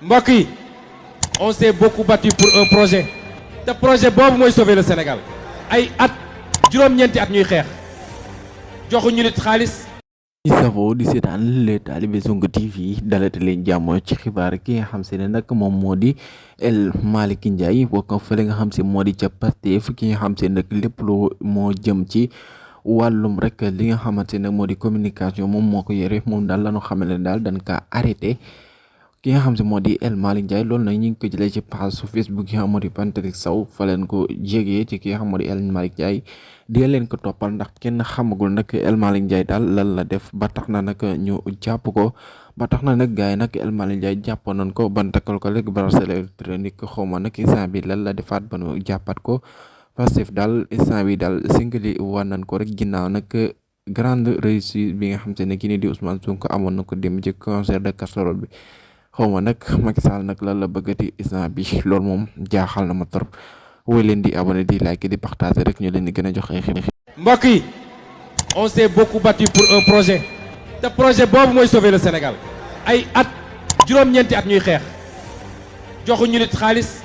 mbokk yi on s'est beaucoup battu pour un projet te projet boobu mooy sauver le Sénégal ay at juróom-ñeenti at ñuy xeex joxuñu nit xaalis. di safoo di seetaan les talibé Sonko TV dalate leen jàmm ci xibaar ki nga xam se ne nag moom moo di El Malick Ndiaye bokk fële nga xam se moo di ca Pastef ki nga xam se nag lépp lu moo jëm ci wàllum rek li nga xamante ne moo di communication moom moo ko yore moom daal lañu xamal ne daal dañ kaa arrêté ki nga xam se moo di El Malick Ndiaye loolu nag ñu ngi ko jëlee ci page su Facebook yi nga xam moo di Patrick Sow fa leen ko jégee ci ki nga xam moo di El Malick Ndiaye di leen ko toppal ndax kenn xamagul nag El Malick Ndiaye daal lan la def ba tax na nag ñu jàpp ko ba tax na nag gars yi nag El Malick Ndiaye jàppoon nañ ko ban takkal ko léegi bracelet électronique xawma nag instant bi lan la defaat ba nu jàppat ko Pastef daal instant bi daal singali wan nañ ko rek ginnaaw nag grande réussite bi nga xam te ne kii nii di Ousmane Sonko amoon na ko dem ci concert de casserole bi xawma nag Macky Sall nag lan la bëggati instant bi loolu moom jaaxal na ma trop woy leen di abonné di like di partager rek ñu leen di gën a jox ay xibaar. mbokk yi on s'est beaucoup battu pour un projet te projet boobu mooy sauver le Sénégal ay at juróom-ñeenti at ñuy xeex joxuñu nit xaalis